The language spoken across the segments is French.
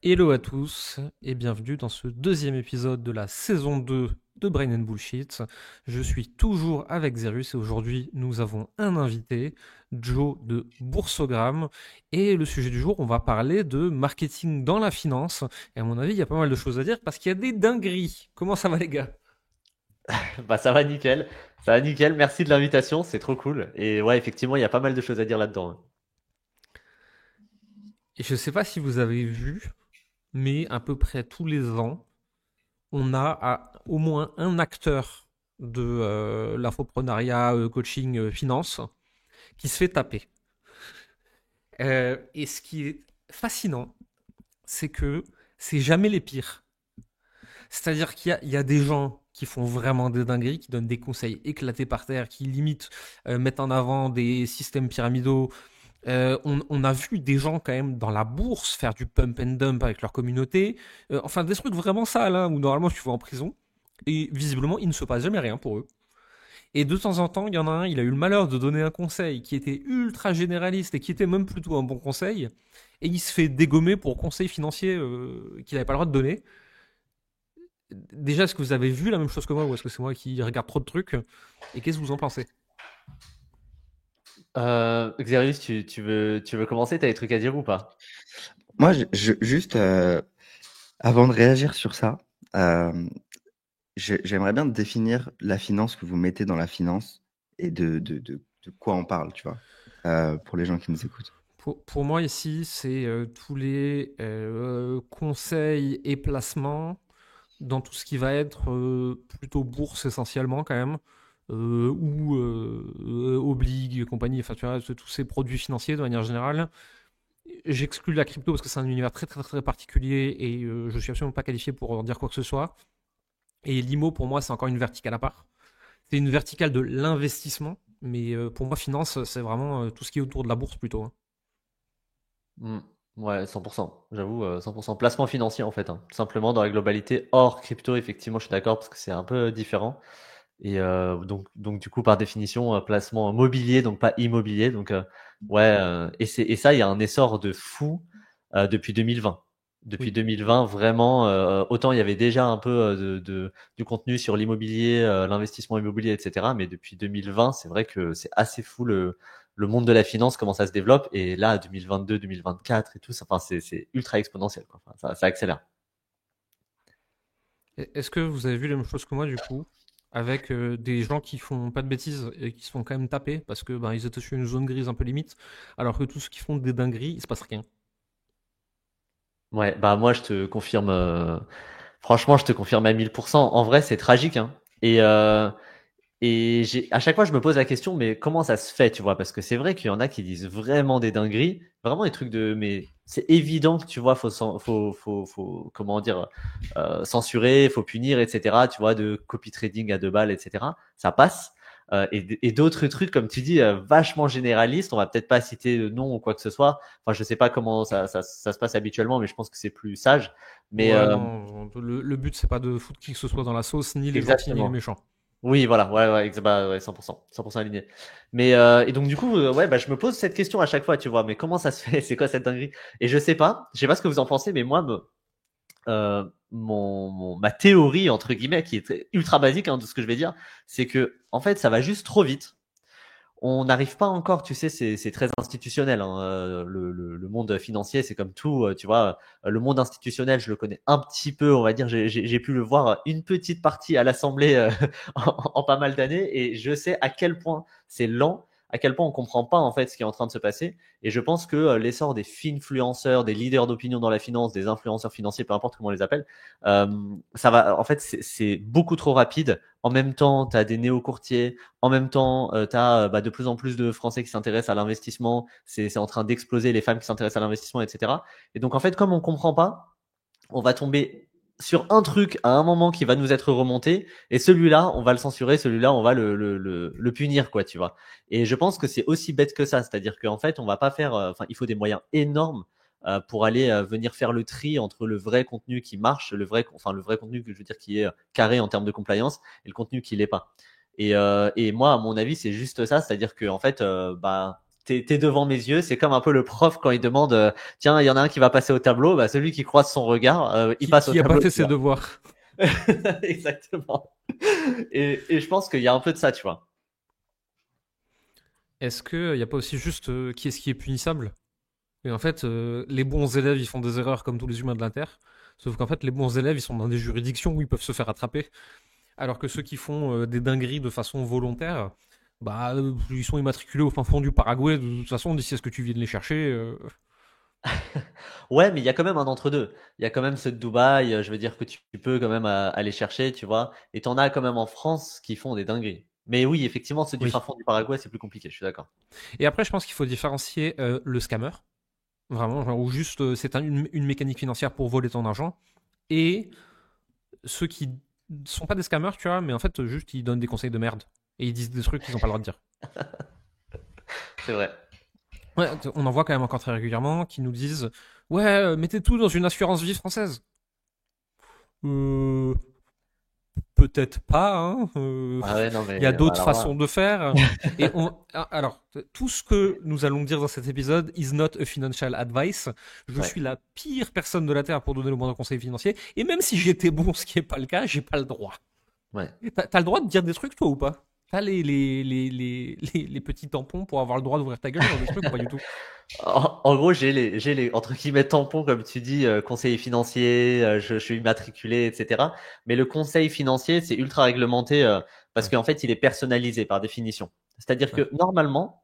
Hello à tous et bienvenue dans ce deuxième épisode de la saison 2 de Brain and Bullshit. Je suis toujours avec Zerus et aujourd'hui nous avons un invité, Joe de Boursogramme. Et le sujet du jour, on va parler de marketing dans la finance. Et à mon avis, il y a pas mal de choses à dire parce qu'il y a des dingueries. Comment ça va les gars? Bah ça va nickel, ça va nickel. Merci de l'invitation, c'est trop cool. Et ouais, effectivement, il y a pas mal de choses à dire là-dedans, hein. Et je sais pas si vous avez vu, mais à peu près tous les ans, on a au moins un acteur de l'infoprenariat, coaching, finance qui se fait taper. Et ce qui est fascinant, c'est que c'est jamais les pires. C'est-à-dire qu'il y a des gens qui font vraiment des dingueries, qui donnent des conseils éclatés par terre, qui limite mettent en avant des systèmes pyramidaux. On a vu des gens quand même dans la bourse faire du pump and dump avec leur communauté. Enfin, des trucs vraiment sales, hein, où normalement tu vas en prison. Et visiblement, il ne se passe jamais rien pour eux. Et de temps en temps, il y en a un, il a eu le malheur de donner un conseil qui était ultra généraliste et qui était même plutôt un bon conseil. Et il se fait dégommer pour conseil financier qu'il n'avait pas le droit de donner. Déjà, est-ce que vous avez vu la même chose que moi ou est-ce que c'est moi qui regarde trop de trucs? Et qu'est-ce que vous en pensez? Xerius, tu veux commencer? T'as des trucs à dire ou pas? Moi, juste avant de réagir sur ça, j'aimerais bien définir la finance que vous mettez dans la finance et de quoi on parle, tu vois, pour les gens qui nous écoutent. Pour moi, ici, c'est tous les conseils et placements dans tout ce qui va être plutôt bourse essentiellement quand même, ou obligue, compagnie, enfin tu vois, tous ces produits financiers de manière générale. J'exclus la crypto parce que c'est un univers très très très particulier et je suis absolument pas qualifié pour en dire quoi que ce soit. Et l'IMO pour moi c'est encore une verticale à part. C'est une verticale de l'investissement, mais pour moi finance c'est vraiment tout ce qui est autour de la bourse plutôt, hein. Hmm. Ouais, 100%. J'avoue, 100%. Placement financier en fait, hein. Tout simplement dans la globalité. Hors crypto, effectivement, je suis d'accord parce que c'est un peu différent. Et donc du coup, par définition, placement mobilier, donc pas immobilier. Donc ouais, et ça, il y a un essor de fou depuis 2020. Depuis Oui. 2020, vraiment, autant il y avait déjà un peu du contenu sur l'immobilier, l'investissement immobilier, etc. Mais depuis 2020, c'est vrai que c'est assez fou le monde de la finance, comment ça se développe. Et là, 2022, 2024 et tout, ça, enfin, c'est ultra exponentiel, quoi. Enfin, ça accélère. Est-ce que vous avez vu la même chose que moi du coup, avec des gens qui font pas de bêtises et qui se font quand même taper parce que ben, ils étaient sur une zone grise un peu limite, alors que tous ceux qui font des dingueries, il se passe rien. Ouais, bah moi je te confirme, franchement je te confirme à 1000%. En vrai c'est tragique, hein. Et, à chaque fois je me pose la question, mais comment ça se fait, tu vois? Parce que c'est vrai qu'il y en a qui disent vraiment des dingueries, vraiment des trucs de, mais c'est évident que tu vois, comment dire, censurer, faut punir, etc. Tu vois, de copy trading à 2 balles, etc. Ça passe. Et d'autres trucs, comme tu dis, vachement généralistes. On va peut-être pas citer de nom ou quoi que ce soit. Enfin, je sais pas comment ça se passe habituellement, mais je pense que c'est plus sage. Mais Ouais, non, le but c'est pas de foutre qui que ce soit dans la sauce, ni les gentils ni les exactement. méchants. Oui, voilà, ouais, ouais, bah, ouais, 100%, 100% aligné. Mais et donc du coup, ouais, bah je me pose cette question à chaque fois, tu vois. Mais comment ça se fait? C'est quoi cette dinguerie? Et je sais pas ce que vous en pensez, mais moi, ma théorie entre guillemets, qui est ultra basique, hein, de ce que je vais dire, c'est que en fait, ça va juste trop vite. On n'arrive pas encore, tu sais, c'est très institutionnel, hein, le monde financier, c'est comme tout, tu vois. Le monde institutionnel, je le connais un petit peu, on va dire. J'ai pu le voir une petite partie à l'Assemblée en pas mal d'années, et je sais à quel point c'est lent, à quel point on comprend pas en fait ce qui est en train de se passer. Et je pense que l'essor des finfluenceurs, des leaders d'opinion dans la finance, des influenceurs financiers, peu importe comment on les appelle, euh, ça va. En fait, c'est beaucoup trop rapide. En même temps, tu as des néo-courtiers. En même temps, tu as bah, de plus en plus de Français qui s'intéressent à l'investissement. C'est en train d'exploser les femmes qui s'intéressent à l'investissement, etc. Et donc, en fait, comme on comprend pas, on va tomber sur un truc à un moment qui va nous être remonté, et celui-là, on va le censurer, celui-là, on va le punir, quoi, tu vois. Et je pense que c'est aussi bête que ça, c'est-à-dire qu'en fait, on va pas faire, enfin, il faut des moyens énormes pour aller venir faire le tri entre le vrai contenu qui marche, le vrai contenu que je veux dire qui est carré en termes de compliance, et le contenu qui l'est pas. Et moi, à mon avis, c'est juste ça, c'est-à-dire que en fait, bah t'es devant mes yeux. C'est comme un peu le prof quand il demande, tiens, il y en a un qui va passer au tableau. Bah, celui qui croise son regard, il passe au Qui a tableau. pas fait tu ses vois. devoirs. Exactement. Et je pense qu'il y a un peu de ça, tu vois. Est-ce qu'il n'y a pas aussi juste qui est-ce qui est punissable? Et en fait, les bons élèves, ils font des erreurs comme tous les humains de la Terre. Sauf qu'en fait, les bons élèves, ils sont dans des juridictions où ils peuvent se faire attraper. Alors que ceux qui font des dingueries de façon volontaire, bah, ils sont immatriculés au fin fond du Paraguay. De toute façon, d'ici à ce que tu viennes les chercher. Ouais, mais il y a quand même un entre-deux. Il y a quand même ceux de Dubaï, je veux dire que tu peux quand même aller chercher, tu vois. Et t'en as quand même en France qui font des dingueries. Mais oui, effectivement, ceux du fin Oui. fond du Paraguay, c'est plus compliqué, je suis d'accord. Et après, je pense qu'il faut différencier le scammer, vraiment, genre, où juste c'est une mécanique financière pour voler ton argent, et ceux qui sont pas des scammers, tu vois, mais en fait, juste ils donnent des conseils de merde. Et ils disent des trucs qu'ils ont pas le droit de dire. C'est vrai. Ouais, on en voit quand même encore très régulièrement qui nous disent ouais, mettez tout dans une assurance vie française. Euh, Peut-être pas. Hein. Ah ouais, non, Il y a mais d'autres alors façons là. de faire. Et alors, tout ce que nous allons dire dans cet épisode is not a financial advice. Je Ouais. suis la pire personne de la terre pour donner le moindre conseil financier. Et même si j'étais bon, ce qui n'est pas le cas, j'ai pas le droit. Ouais. T'as le droit de dire des trucs, toi, ou pas? T'as les petits tampons pour avoir le droit d'ouvrir ta gueule sur des trucs ou pas du tout? En gros, j'ai les entre guillemets tampons, comme tu dis, conseiller financier, je suis immatriculé, etc. Mais le conseil financier, c'est ultra réglementé parce Ouais, qu'en fait, il est personnalisé par définition. C'est-à-dire ouais. que normalement,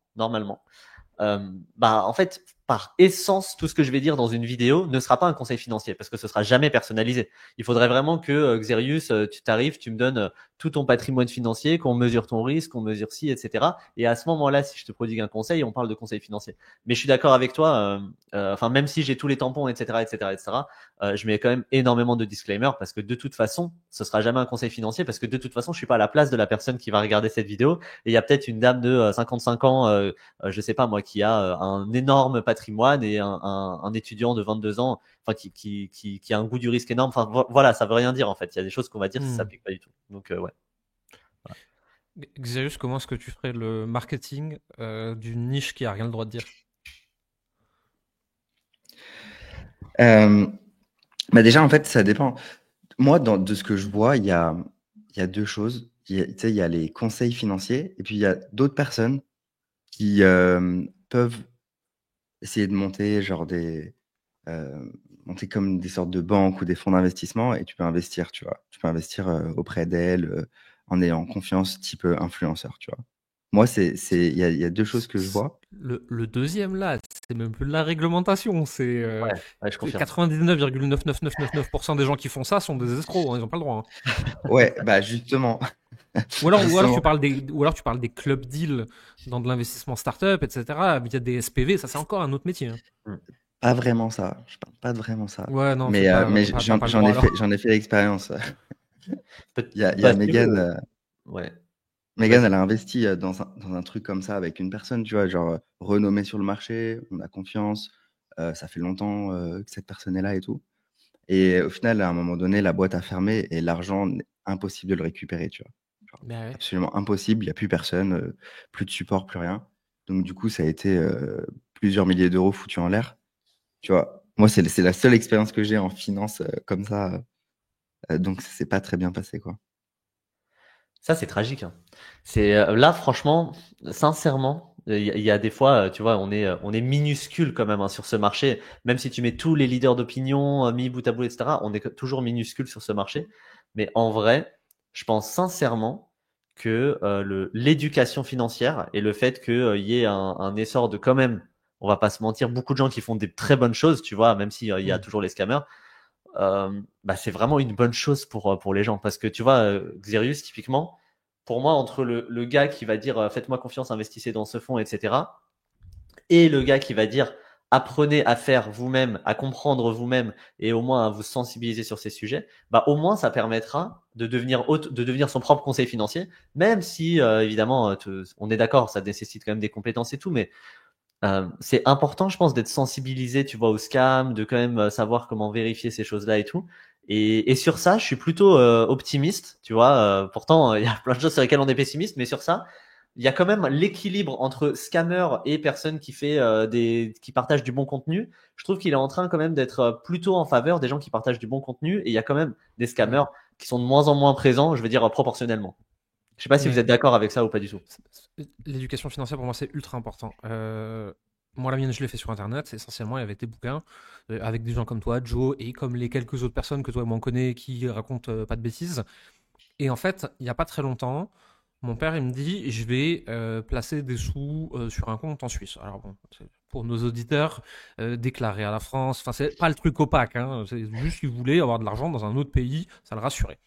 euh, bah en fait, par essence, tout ce que je vais dire dans une vidéo ne sera pas un conseil financier parce que ce sera jamais personnalisé. Il faudrait vraiment que Xerius, tu t'arrives, tu me donnes tout ton patrimoine financier, qu'on mesure ton risque, qu'on mesure ci, etc. Et à ce moment-là, si je te prodigue un conseil, on parle de conseil financier. Mais je suis d'accord avec toi. Enfin, même si j'ai tous les tampons, etc., etc., etc., je mets quand même énormément de disclaimers parce que de toute façon, ce sera jamais un conseil financier parce que de toute façon, je suis pas à la place de la personne qui va regarder cette vidéo. Et il y a peut-être une dame de 55 ans, je sais pas moi, qui a un énorme patrimoine et un étudiant de 22 ans, enfin qui a un goût du risque énorme. Enfin voilà, ça veut rien dire en fait. Il y a des choses qu'on va dire, ça Hmm. s'applique pas du tout. Donc ouais. Xerius, comment est-ce que tu ferais le marketing d'une niche qui a rien le droit de dire? Bah déjà, en fait, ça dépend. Moi, de ce que je vois, il y a deux choses. Tu sais, il y a les conseils financiers et puis il y a d'autres personnes qui peuvent essayer de monter monter comme des sortes de banques ou des fonds d'investissement et tu peux investir, tu vois. Tu peux investir auprès d'elles en ayant confiance, type influenceur, tu vois. Moi, il y a deux choses que je vois. Le deuxième là, c'est même plus de la réglementation, c'est Ouais, je confirme. 99,99999% des gens qui font ça sont des escrocs, hein, ils ont pas le droit. Hein. Ouais, bah justement, Ou alors justement. tu parles des club deals dans de l'investissement startup, etc. Via des SPV, ça c'est encore un autre métier. Hein. Mm. Pas vraiment ça. Je parle pas de vraiment ça. Ouais, non, Mais, mais t'as pas le droit alors. j'en ai fait l'expérience. Il y a Parce que Megan. ouais, Megan, vas-y. elle a investi dans un truc comme ça avec une personne, tu vois, genre renommée sur le marché, on a confiance, ça fait longtemps que cette personne est là et tout. Et au final, à un moment donné, la boîte a fermé et l'argent, impossible de le récupérer, tu vois. Genre, Mais ouais. absolument impossible, il n'y a plus personne, plus de support, plus rien. Donc du coup, ça a été plusieurs milliers d'euros foutus en l'air, tu vois. Moi, c'est la seule expérience que j'ai en finance comme ça, donc ça s'est pas très bien passé, quoi. Ça, c'est tragique. Hein. C'est là, franchement, sincèrement, il y a des fois, tu vois, on est minuscule quand même hein, sur ce marché. Même si tu mets tous les leaders d'opinion mis bout à bout, etc., on est toujours minuscule sur ce marché. Mais en vrai, je pense sincèrement que l'éducation financière et le fait qu'il y ait un essor de quand même, on va pas se mentir, beaucoup de gens qui font des très bonnes choses, tu vois, même s'il il y a Hmm. toujours les scammers bah, c'est vraiment une bonne chose pour les gens. Parce que tu vois, Xerius, typiquement, pour moi, entre le gars qui va dire faites-moi confiance, investissez dans ce fonds, etc., et le gars qui va dire apprenez à faire vous-même, à comprendre vous-même et au moins à vous sensibiliser sur ces sujets, bah au moins ça permettra de devenir son propre conseil financier, même si évidemment on est d'accord, ça nécessite quand même des compétences et tout, mais c'est important, je pense, d'être sensibilisé, tu vois, au scam, de quand même savoir comment vérifier ces choses-là et tout. Et sur ça, je suis plutôt optimiste, tu vois. Pourtant, il y a plein de choses sur lesquelles on est pessimiste, mais sur ça, il y a quand même l'équilibre entre scammer et personne qui fait qui partage du bon contenu. Je trouve qu'il est en train quand même d'être plutôt en faveur des gens qui partagent du bon contenu et il y a quand même des Ouais. scammers qui sont de moins en moins présents, je veux dire proportionnellement. Je sais pas si vous Mais êtes d'accord avec ça ou pas du tout. l'éducation financière, pour moi, c'est ultra important. Moi, la mienne, je l'ai fait sur Internet. C'est essentiellement, il y avait des bouquins avec des gens comme toi, Joe, et comme les quelques autres personnes que toi et moi on connaît qui racontent pas de bêtises. Et en fait, il n'y a pas très longtemps, mon père, il me dit, je vais placer des sous sur un compte en Suisse. Alors bon, pour nos auditeurs, déclaré à la France, enfin, c'est pas le truc opaque, hein, c'est juste qu'il voulait avoir de l'argent dans un autre pays, ça le rassurait.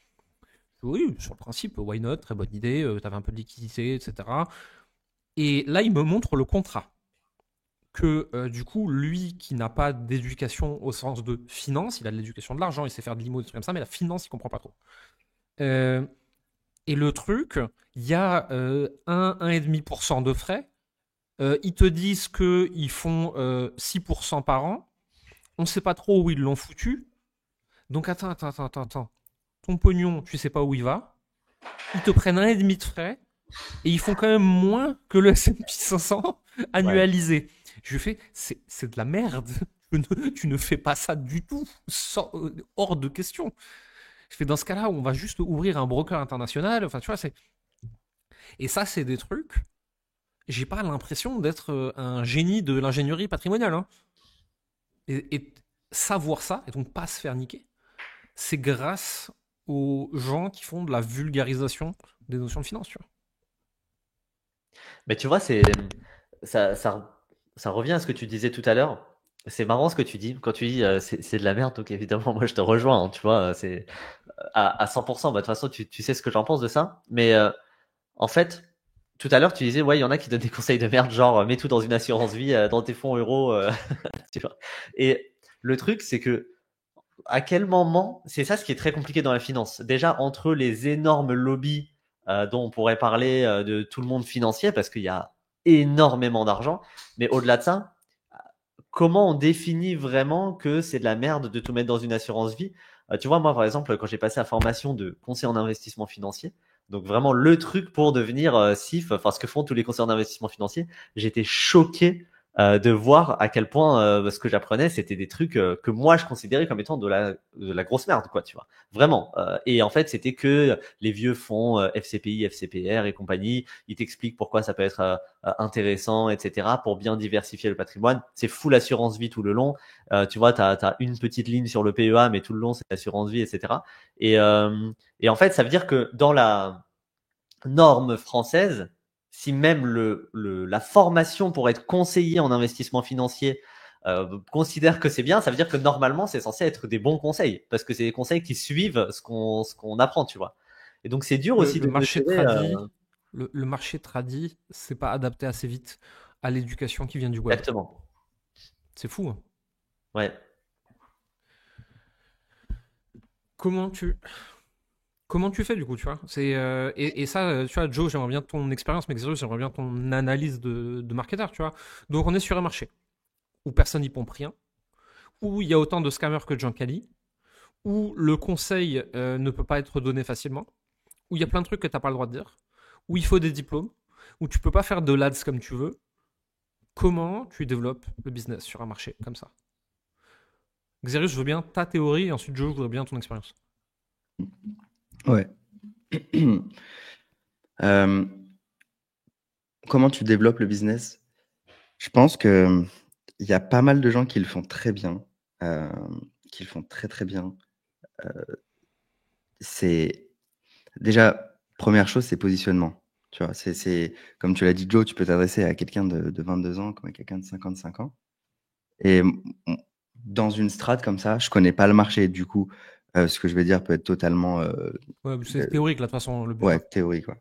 Oui, sur le principe, why not, très bonne idée, t'avais un peu de liquidité, etc. Et là, il me montre le contrat. Que du coup, lui qui n'a pas d'éducation au sens de finance, il a de l'éducation de l'argent, il sait faire de l'IMO, des trucs comme ça, mais la finance, il comprend pas trop. Euh, et le truc, il y a 1,5% de frais. Ils te disent qu'ils font 6% par an. On ne sait pas trop où ils l'ont foutu. Donc attends. Ton pognon, tu sais pas où il va. Ils te prennent 1,5 de frais et ils font quand même moins que le S&P 500 Ouais. annualisé. Je lui fais, c'est de la merde. Tu ne fais pas ça du tout, hors de question. Je fais dans ce cas-là, on va juste ouvrir un broker international. Enfin, tu vois, c'est. Et ça, c'est des trucs. J'ai pas l'impression d'être un génie de l'ingénierie patrimoniale. Hein. Et savoir ça, et donc pas se faire niquer, c'est grâce aux gens qui font de la vulgarisation des notions de finance. Tu vois. Mais tu vois, ça, ça, ça revient à ce que tu disais tout à l'heure. C'est marrant ce que tu dis. Quand tu dis c'est de la merde, donc évidemment, moi je te rejoins. Hein, tu vois, c'est à 100%. Bah, de toute façon, tu sais ce que j'en pense de ça. Mais en fait, tout à l'heure, tu disais, ouais, il y en a qui donnent des conseils de merde, genre mets tout dans une assurance vie, dans tes fonds euros. Tu vois. Et le truc, c'est que à quel moment, c'est ça ce qui est très compliqué dans la finance. Déjà, entre les énormes lobbies dont on pourrait parler de tout le monde financier, parce qu'il y a énormément d'argent, mais au-delà de ça, comment on définit vraiment que c'est de la merde de tout mettre dans une assurance vie? Tu vois, moi, par exemple, quand j'ai passé la formation de conseiller en investissement financier, donc vraiment le truc pour devenir CIF, enfin ce que font tous les conseillers en investissement financier, j'étais choqué de voir à quel point ce que j'apprenais, c'était des trucs que moi je considérais comme étant de la grosse merde, quoi, tu vois. Vraiment. Et en fait, c'était que les vieux fonds FCPI, FCPR et compagnie, ils t'expliquent pourquoi ça peut être intéressant, etc., pour bien diversifier le patrimoine. C'est full assurance vie tout le long. Tu vois, tu as une petite ligne sur le PEA, mais tout le long, c'est assurance vie, etc. Et, euh, et en fait, ça veut dire que dans la norme française, si même la formation pour être conseiller en investissement financier considère que c'est bien, ça veut dire que normalement, c'est censé être des bons conseils, parce que c'est des conseils qui suivent ce qu'on apprend, tu vois. Et donc, c'est dur aussi Le de marché mesurer. tradit, le marché tradit, c'est pas adapté assez vite à l'éducation qui vient du web. Exactement. C'est fou. Hein. Ouais. Comment tu, comment tu fais du coup, tu vois et ça, tu vois, Joe, j'aimerais bien ton expérience, mais Xerius, j'aimerais bien ton analyse de marketeur, tu vois. Donc on est sur un marché où personne n'y pompe rien, où il y a autant de scammers que de gens quali, où le conseil ne peut pas être donné facilement, où il y a plein de trucs que tu n'as pas le droit de dire, où il faut des diplômes, où tu peux pas faire de l'ads comme tu veux. Comment tu développes le business sur un marché comme ça? Xerius, je veux bien ta théorie, et ensuite Joe, je voudrais bien ton expérience. Ouais. Euh, comment tu développes le business? Je pense que il y a pas mal de gens qui le font très bien, euh, qui le font très très bien. Euh, c'est déjà première chose, c'est positionnement. Tu vois, comme tu l'as dit, Joe, tu peux t'adresser à quelqu'un de 22 ans comme à quelqu'un de 55 ans. Et dans une strate comme ça, je connais pas le marché. Du coup, ce que je vais dire peut être totalement Ouais, c'est théorique là, de toute façon, le but. ouais, Hein. théorique, quoi.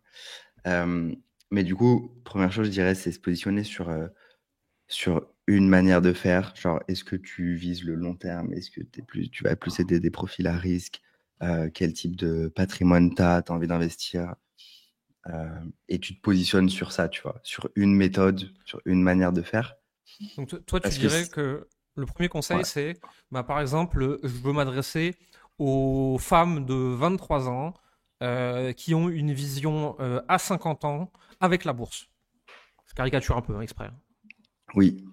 Mais du coup, première chose, je dirais, c'est se positionner sur une manière de faire. Genre, est-ce que tu vises le long terme? Est-ce que tu vas plus aider des profils à risque? Quel type de patrimoine tu as envie d'investir? Et tu te positionnes sur ça, tu vois, sur une méthode, sur une manière de faire. Donc toi, tu Parce que, dirais que le premier conseil, ouais, c'est, bah, par exemple, je veux m'adresser aux femmes de 23 ans qui ont une vision à 50 ans avec la bourse. Je caricature un peu, hein, exprès. Oui.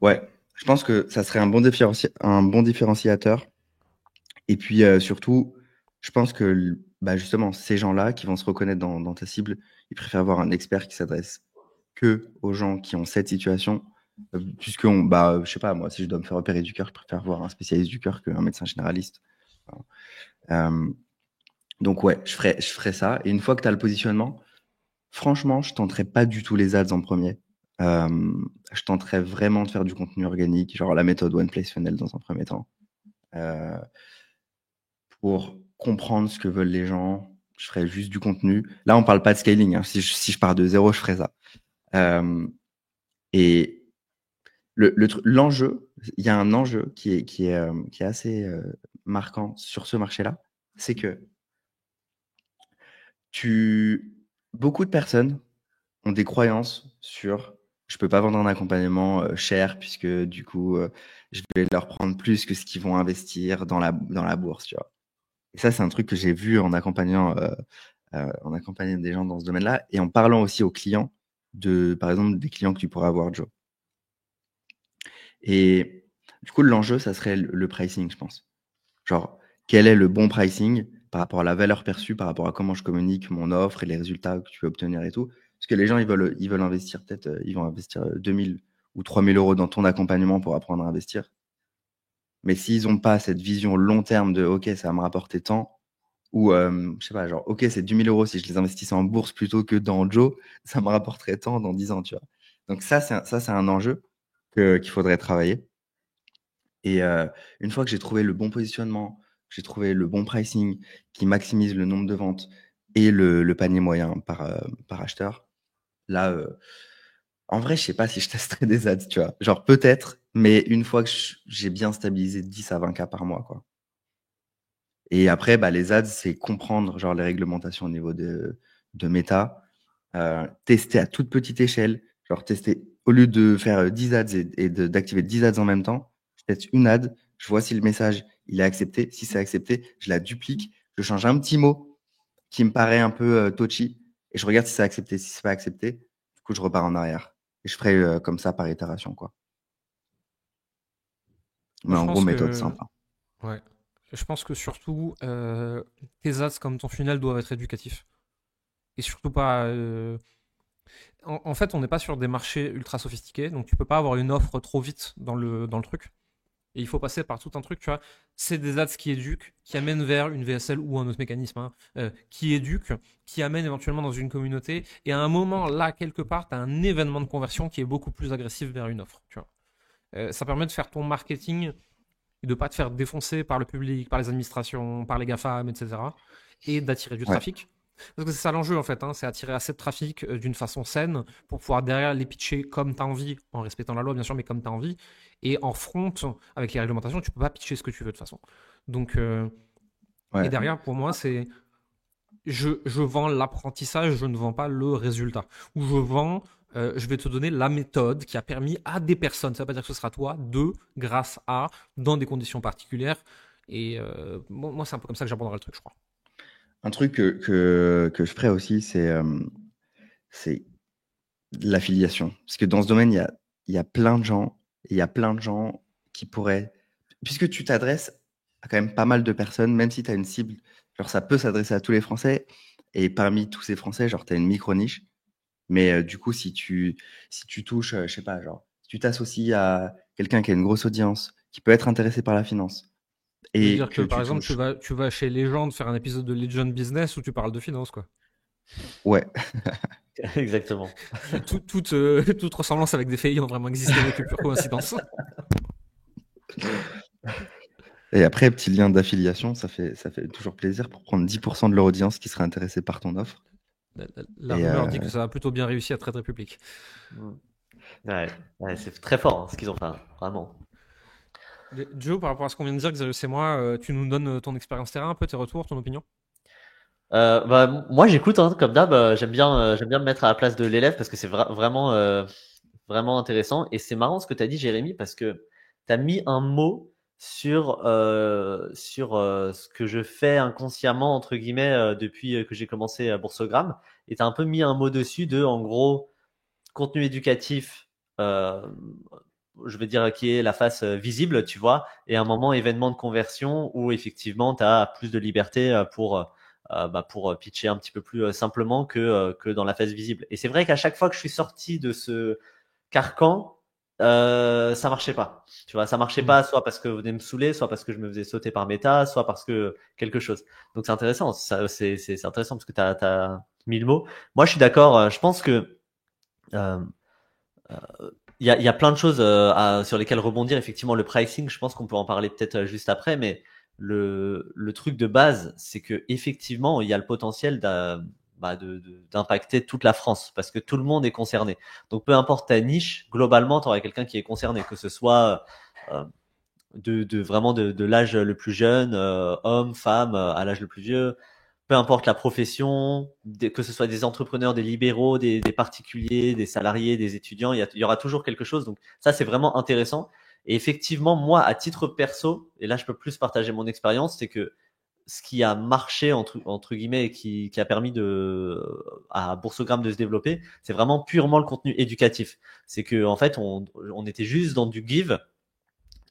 Ouais. Je pense que ça serait un bon différenciateur. Et puis surtout, je pense que bah, justement, ces gens-là qui vont se reconnaître dans ta cible, ils préfèrent avoir un expert qui s'adresse que aux gens qui ont cette situation. Puisque, bah, je sais pas, moi, si je dois me faire opérer du cœur, je préfère voir un spécialiste du cœur qu'un médecin généraliste. Euh, donc, ouais, je ferai ça. Et une fois que tu as le positionnement, franchement, je tenterai pas du tout les ads en premier. Je tenterai vraiment de faire du contenu organique, genre la méthode One Place Funnel dans un premier temps. Pour comprendre ce que veulent les gens, je ferai juste du contenu. Là, on parle pas de scaling. Hein. Si je pars de zéro, je ferai ça. Et l'enjeu, il y a un enjeu qui est assez marquant sur ce marché-là, c'est que beaucoup de personnes ont des croyances sur je peux pas vendre un accompagnement cher puisque du coup je vais leur prendre plus que ce qu'ils vont investir dans la bourse, tu vois. Et ça, c'est un truc que j'ai vu en accompagnant des gens dans ce domaine-là et en parlant aussi aux clients par exemple, des clients que tu pourrais avoir, Joe. Et du coup, l'enjeu, ça serait le pricing, je pense. Genre, quel est le bon pricing par rapport à la valeur perçue, par rapport à comment je communique mon offre et les résultats que tu peux obtenir et tout. Parce que les gens, ils veulent investir peut-être, ils vont investir 2000 ou 3000 euros dans ton accompagnement pour apprendre à investir. Mais s'ils n'ont pas cette vision long terme de, OK, ça va me rapporter tant, ou, je sais pas, genre, OK, c'est 10 000 euros si je les investissais en bourse plutôt que dans Joe, ça me rapporterait tant dans 10 ans, tu vois. Donc ça, c'est un enjeu qu'il faudrait travailler. Et une fois que j'ai trouvé le bon positionnement, que j'ai trouvé le bon pricing qui maximise le nombre de ventes et le panier moyen par acheteur, là, en vrai, je sais pas si je testerai des ads, tu vois. Genre peut-être, mais une fois que j'ai bien stabilisé 10 à 20 cas par mois, quoi. Et après, bah, les ads, c'est comprendre genre les réglementations au niveau de Meta, tester à toute petite échelle, genre tester au lieu de faire 10 ads et d'activer 10 ads en même temps, je teste une ad, je vois si le message il est accepté. Si c'est accepté, je la duplique, je change un petit mot qui me paraît un peu touchy et je regarde si c'est accepté. Si c'est pas accepté, du coup je repars en arrière et je ferai comme ça par itération, quoi. Moi, Mais je en gros, pense méthode que, simple. Hein. ouais. Je pense que surtout, tes ads comme ton funnel doivent être éducatifs. Et surtout pas. En fait, on n'est pas sur des marchés ultra sophistiqués, donc tu peux pas avoir une offre trop vite dans le truc. Et il faut passer par tout un truc, tu vois. C'est des ads qui éduquent, qui amènent vers une VSL ou un autre mécanisme, hein, qui éduquent, qui amènent éventuellement dans une communauté. Et à un moment, là, quelque part, tu as un événement de conversion qui est beaucoup plus agressif vers une offre, tu vois. Ça permet de faire ton marketing et de pas te faire défoncer par le public, par les administrations, par les GAFAM, etc. Et d'attirer du Ouais. trafic. Parce que c'est ça l'enjeu en fait, hein, c'est attirer assez de trafic d'une façon saine pour pouvoir derrière les pitcher comme tu as envie, en respectant la loi bien sûr, mais comme tu as envie. Et en front, avec les réglementations, tu peux pas pitcher ce que tu veux de toute façon. Donc, et Ouais. derrière, pour moi, c'est je vends l'apprentissage, je ne vends pas le résultat. Ou je vends, je vais te donner la méthode qui a permis à des personnes, ça ne veut pas dire que ce sera toi, grâce à, dans des conditions particulières. Et moi, c'est un peu comme ça que j'aborderai le truc, je crois. Un truc que je ferais aussi, c'est l'affiliation. Parce que dans ce domaine, il y a plein de gens, et il y a plein de gens qui pourraient, puisque tu t'adresses à quand même pas mal de personnes, même si tu as une cible, genre ça peut s'adresser à tous les Français, et parmi tous ces Français, genre tu as une micro-niche, mais du coup, si tu touches, je sais pas, genre, si tu t'associes à quelqu'un qui a une grosse audience, qui peut être intéressé par la finance, Tu veux et dire que que par tu exemple, touches, tu vas chez Legend faire un épisode de Legend Business où tu parles de finance, quoi. ouais, Exactement. Toute ressemblance avec des faits ayant vraiment existé n'est que pure coïncidence. et après, petit lien d'affiliation, ça fait toujours plaisir pour prendre 10% de leur audience qui serait intéressée par ton offre. La Et rumeur dit que ça a plutôt bien réussi à traiter public. Mm. Ouais, ouais, c'est très fort hein, ce qu'ils ont fait, hein, vraiment. Joe, par rapport à ce qu'on vient de dire, Xavier, c'est moi, tu nous donnes ton expérience terrain, un peu tes retours, ton opinion. Bah, moi j'écoute hein, comme d'hab, j'aime bien me mettre à la place de l'élève parce que c'est vraiment intéressant et c'est marrant ce que tu as dit Jérémy parce que tu as mis un mot sur ce que je fais inconsciemment entre guillemets depuis que j'ai commencé à Boursogramme, et t'as un peu mis un mot dessus de, en gros, contenu éducatif, je veux dire, qui est la face visible, tu vois, et un moment événement de conversion où effectivement tu as plus de liberté pour pitcher un petit peu plus simplement que dans la face visible. Et c'est vrai qu'à chaque fois que je suis sorti de ce carcan, ça marchait pas. Tu vois, ça marchait pas, soit parce que vous venez me saouler, soit parce que je me faisais sauter par méta, soit parce que quelque chose. Donc c'est intéressant, c'est intéressant parce que t'as mis le mot. Moi, je suis d'accord. Je pense que euh, il y a plein de choses sur lesquelles rebondir. Effectivement, le pricing, je pense qu'on peut en parler peut-être juste après, mais le truc de base, c'est que effectivement, il y a le potentiel d'impacter toute la France parce que tout le monde est concerné. Donc, peu importe ta niche, globalement, tu auras quelqu'un qui est concerné, que ce soit vraiment de l'âge le plus jeune, homme, femme, à l'âge le plus vieux, peu importe la profession, que ce soit des entrepreneurs, des libéraux, des particuliers, des salariés, des étudiants, il y aura toujours quelque chose. Donc ça, c'est vraiment intéressant. Et effectivement, moi, à titre perso, et là, je peux plus partager mon expérience, c'est que ce qui a marché entre guillemets et qui a permis à Boursogramme de se développer, c'est vraiment purement le contenu éducatif. C'est que en fait, on était juste dans du give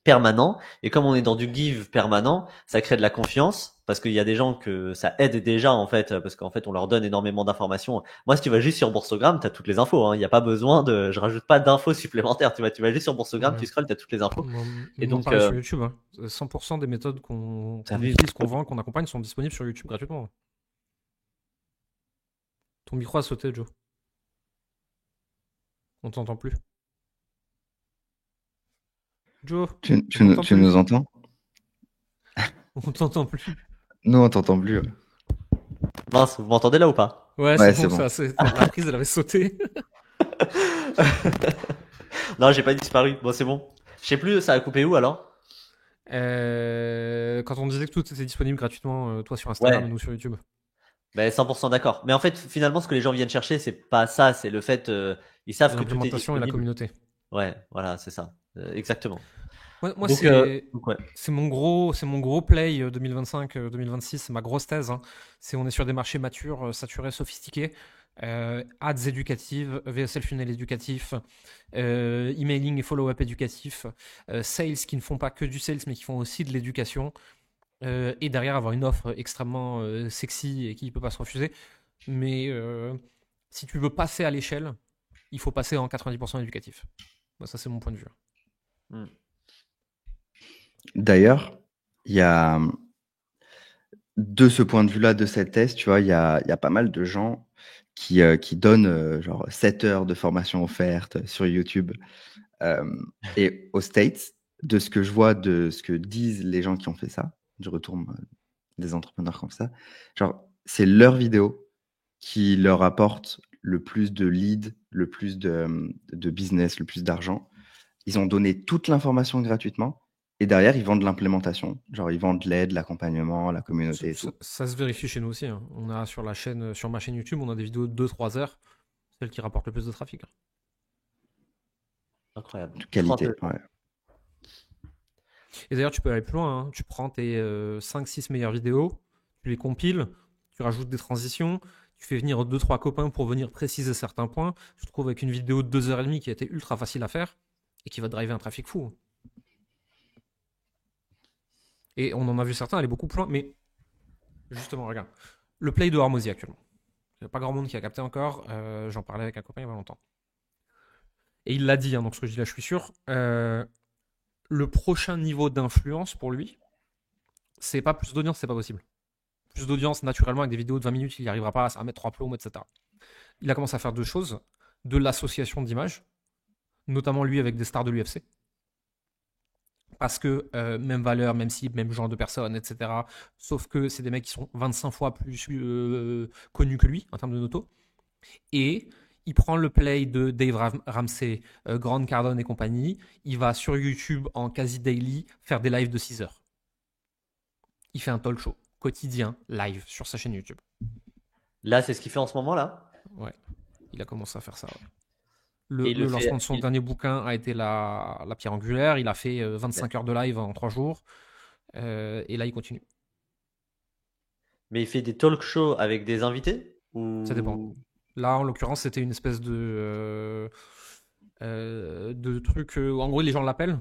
permanent, et comme on est dans du give permanent, ça crée de la confiance parce qu'il y a des gens que ça aide déjà en fait, parce qu'en fait on leur donne énormément d'informations. Moi, si tu vas juste sur Boursogramme, t'as toutes les infos, hein. Il n'y a pas besoin je rajoute pas d'infos supplémentaires. Tu vas juste sur Boursogramme, Ouais. tu scrolles, t'as toutes les infos. Et On en donc parlait sur YouTube. 100% des méthodes qu'on utilise, qu'on vend, qu'on accompagne sont disponibles sur YouTube gratuitement. Ton micro a sauté, Joe. On t'entend plus. Joe, Tu nous entends? on t'entend plus. Nous, on t'entend plus. Mince, vous m'entendez là ou pas? Ouais, Ouais, c'est bon, bon. la prise, elle avait sauté. Non, j'ai pas disparu. Bon, c'est bon. Je sais plus, ça a coupé où alors? Quand on disait que tout était disponible gratuitement, toi sur Instagram et nous sur YouTube. Ben 100% d'accord. Mais en fait, finalement, ce que les gens viennent chercher, c'est pas ça, c'est le fait, ils savent que tout est L'implémentation et la disponible. communauté. Ouais, voilà, c'est ça. Exactement. Moi, Donc, ouais. c'est mon gros play 2025-2026, c'est ma grosse thèse. Hein. On est sur des marchés matures, saturés, sophistiqués. Ads éducatives, VSL funnel éducatif, emailing et follow-up éducatif, sales qui ne font pas que du sales mais qui font aussi de l'éducation. Et derrière avoir une offre extrêmement sexy et qui ne peut pas se refuser. Mais si tu veux passer à l'échelle, il faut passer en 90% éducatif. Bah, ça, c'est mon point de vue. D'ailleurs, il y a, de ce point de vue-là, de cette thèse, tu vois, il y a pas mal de gens qui donnent genre 7 heures de formation offerte sur YouTube. Et aux States, de ce que je vois, de ce que disent les gens qui ont fait ça, du retour des entrepreneurs comme ça, genre, c'est leur vidéo qui leur apporte le plus de leads, le plus de business, le plus d'argent. Ils ont donné toute l'information gratuitement. Et derrière, ils vendent l'implémentation. Genre, ils vendent l'aide, l'accompagnement, la communauté et tout. Ça se vérifie chez nous aussi. Hein. On a sur ma chaîne YouTube, on a des vidéos de 2-3 heures, celles qui rapportent le plus de trafic. Incroyable. De qualité, ouais. Et d'ailleurs, tu peux aller plus loin. Hein. Tu prends tes 5-6 meilleures vidéos, tu les compiles, tu rajoutes des transitions, tu fais venir 2-3 copains pour venir préciser certains points. Tu te trouves avec une vidéo de 2h30 qui a été ultra facile à faire et qui va driver un trafic fou. Et on en a vu certains aller beaucoup plus loin. Mais justement, regarde. Le play de Hormozy actuellement. Il n'y a pas grand monde qui a capté encore. J'en parlais avec un copain il y a pas longtemps. Et il l'a dit, hein, donc ce que je dis là, je suis sûr. Le prochain niveau d'influence pour lui, c'est pas plus d'audience, c'est pas possible. Plus d'audience, naturellement, avec des vidéos de 20 minutes, il n'y arrivera pas à mettre 3 plombs, etc. Il a commencé à faire deux choses. De l'association d'images, notamment lui avec des stars de l'UFC. Parce que même valeur, même cible, même genre de personnes, etc. Sauf que c'est des mecs qui sont 25 fois plus connus que lui en termes de noto. Et il prend le play de Dave Ramsey, Grant Cardone et compagnie. Il va sur YouTube en quasi daily faire des lives de 6 heures. Il fait un talk show quotidien, live, sur sa chaîne YouTube. Là, c'est ce qu'il fait en ce moment là? Ouais, il a commencé à faire ça. Ouais. Et il Le le lancement fait. de son dernier bouquin a été la pierre angulaire. Il a fait 25 heures de live en 3 jours. Et là, il continue. Mais il fait des talk shows avec des invités Ça dépend. ou Là, en l'occurrence, c'était une espèce de truc. En gros, les gens l'appellent.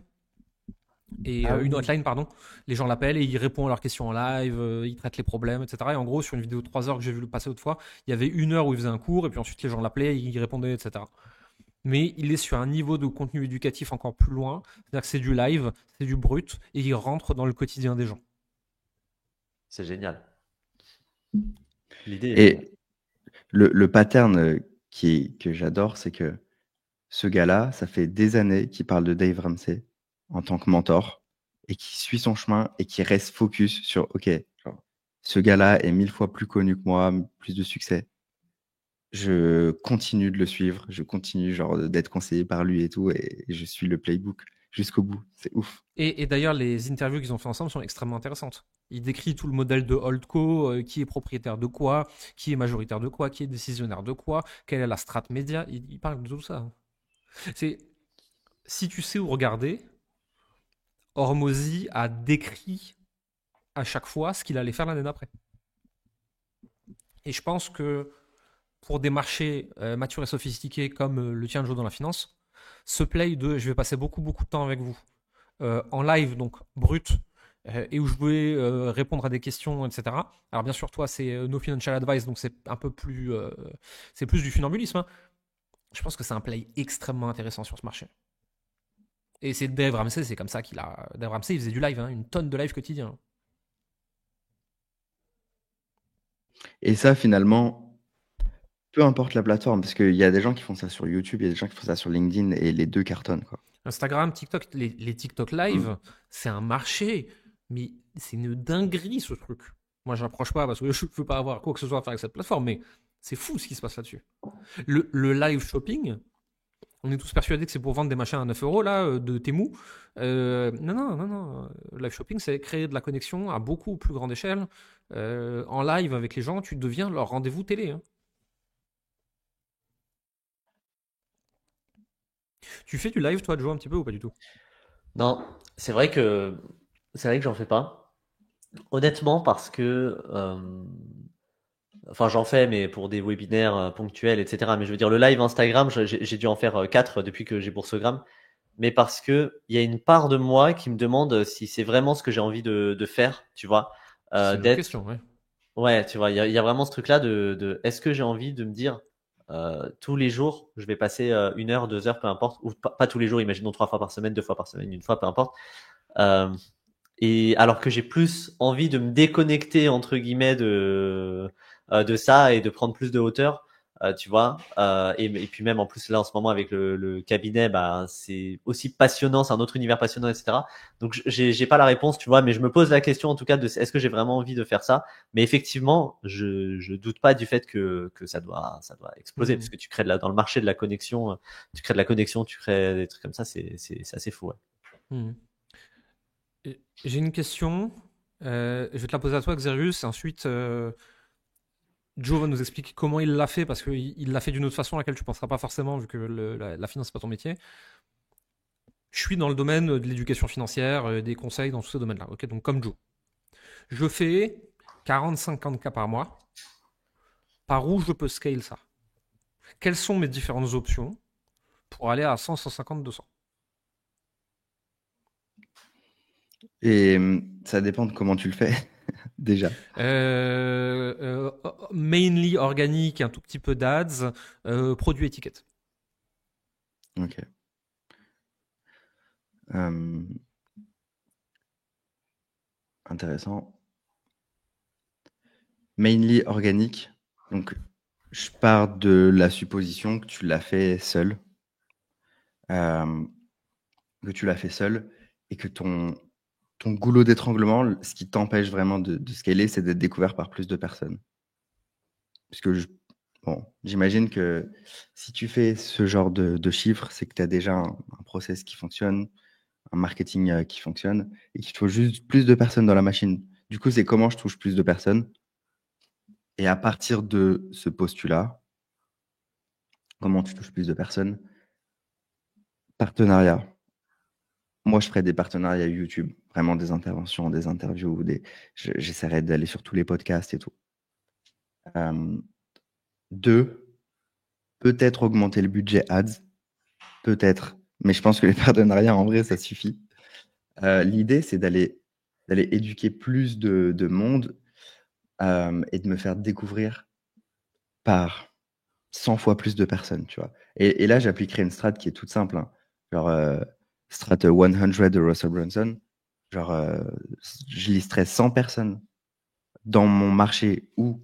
Et ah une oui. hotline, pardon. Les gens l'appellent et il répond à leurs questions en live, il traite les problèmes, etc. Et en gros, sur une vidéo de 3 heures que j'ai vu le passer l'autre fois, il y avait 1 heure où il faisait un cours et puis ensuite les gens l'appelaient, il répondait, etc. Mais il est sur un niveau de contenu éducatif encore plus loin. C'est-à-dire que c'est du live, c'est du brut et il rentre dans le quotidien des gens. C'est génial. L'idée est géniale. Et le pattern que j'adore, c'est que ce gars-là, ça fait des années qu'il parle de Dave Ramsey en tant que mentor et qui suit son chemin et qui reste focus sur, OK, genre, ce gars-là est 1000 fois plus connu que moi, plus de succès. Je continue de le suivre, je continue genre d'être conseillé par lui et tout, et je suis le playbook jusqu'au bout. C'est ouf. Et d'ailleurs, les interviews qu'ils ont fait ensemble sont extrêmement intéressantes. Il décrit tout le modèle de Holdco, qui est propriétaire de quoi, qui est majoritaire de quoi, qui est décisionnaire de quoi, quelle est la strate média. Il parle de tout ça. C'est, si tu sais où regarder, Hormozy a décrit à chaque fois ce qu'il allait faire l'année d'après. Et je pense que pour des marchés matures et sophistiqués comme le tien de jeu dans la finance, ce play de je vais passer beaucoup beaucoup de temps avec vous en live, donc brut, et où je vais répondre à des questions, etc. Alors bien sûr, toi, c'est no financial advice, donc c'est un peu plus, c'est plus du funambulisme, hein. Je pense que c'est un play extrêmement intéressant sur ce marché. Et c'est Dave Ramsey, c'est comme ça qu'il a. Dave Ramsey, il faisait du live, hein, une tonne de live quotidien. Et ça, finalement, peu importe la plateforme, parce qu'il y a des gens qui font ça sur YouTube, il y a des gens qui font ça sur LinkedIn, et les deux cartonnent, quoi. Instagram, TikTok, les TikTok live, c'est un marché, mais c'est une dinguerie ce truc. Moi, je n'approche pas parce que je ne veux pas avoir quoi que ce soit à faire avec cette plateforme, mais c'est fou ce qui se passe là-dessus. Le live shopping, on est tous persuadés que c'est pour vendre des machins à 9 euros là, de Temu. Non, non, non, non. Live shopping, c'est créer de la connexion à beaucoup plus grande échelle. En live avec les gens, tu deviens leur rendez-vous télé, hein. Tu fais du live, toi, Joe, un petit peu ou pas du tout? Non, c'est vrai que j'en fais pas. Honnêtement, parce que enfin j'en fais, mais pour des webinaires ponctuels, etc. Mais je veux dire, le live Instagram, j'ai dû en faire 4 depuis que j'ai Boursegram. Mais parce que il y a une part de moi qui me demande si c'est vraiment ce que j'ai envie de faire, tu vois, C'est une autre d'être. question, ouais. Ouais, tu vois, il y a vraiment ce truc-là est-ce que j'ai envie de me dire tous les jours, je vais passer 1 heure, 2 heures, peu importe, ou pas tous les jours, imaginons 3 fois par semaine, 2 fois par semaine, une fois, peu importe. Euh, et alors que j'ai plus envie de me déconnecter entre guillemets de ça et de prendre plus de hauteur, tu vois. Et puis même en plus là en ce moment avec le cabinet, bah c'est aussi passionnant, c'est un autre univers passionnant, etc. Donc j'ai pas la réponse, tu vois, mais je me pose la question en tout cas de est-ce que j'ai vraiment envie de faire ça. Mais effectivement, je doute pas du fait que ça doit exploser parce que tu crées dans le marché de la connexion, tu crées de la connexion, tu crées des trucs comme ça, c'est assez fou. Ouais. Mhm. J'ai une question. Je vais te la poser à toi, Xerius. Ensuite, Joe va nous expliquer comment il l'a fait, parce qu'il l'a fait d'une autre façon à laquelle tu ne penseras pas forcément, vu que la finance, c'est pas ton métier. Je suis dans le domaine de l'éducation financière, des conseils dans tous ces domaines-là. Ok, donc comme Joe. Je fais 40-50 cas par mois. Par où je peux scale ça? Quelles sont mes différentes options pour aller à 100, 150, 200? Et ça dépend de comment tu le fais, déjà. Mainly organique, un tout petit peu d'ads, produit étiquette. Ok. Intéressant. Mainly organique. Donc, je pars de la supposition que tu l'as fait seul. Que tu l'as fait seul et que ton goulot d'étranglement, ce qui t'empêche vraiment de scaler, c'est d'être découvert par plus de personnes. Parce que bon, j'imagine que si tu fais ce genre de chiffres, c'est que tu as déjà un process qui fonctionne, un marketing qui fonctionne et qu'il te faut juste plus de personnes dans la machine. Du coup, c'est comment je touche plus de personnes. Et à partir de ce postulat, comment tu touches plus de personnes, Partenariat. Moi, je ferais des partenariats YouTube, vraiment des interventions, des interviews, j'essaierais d'aller sur tous les podcasts et tout. 2, peut-être augmenter le budget ads, peut-être, mais je pense que les partenariats, en vrai, ça suffit. L'idée, c'est d'aller éduquer plus de monde et de me faire découvrir par 100 fois plus de personnes, tu vois. Et là, j'appliquerai une strat qui est toute simple, hein. Genre, strat 100 de Russell Brunson. Genre, je listerai 100 personnes dans mon marché ou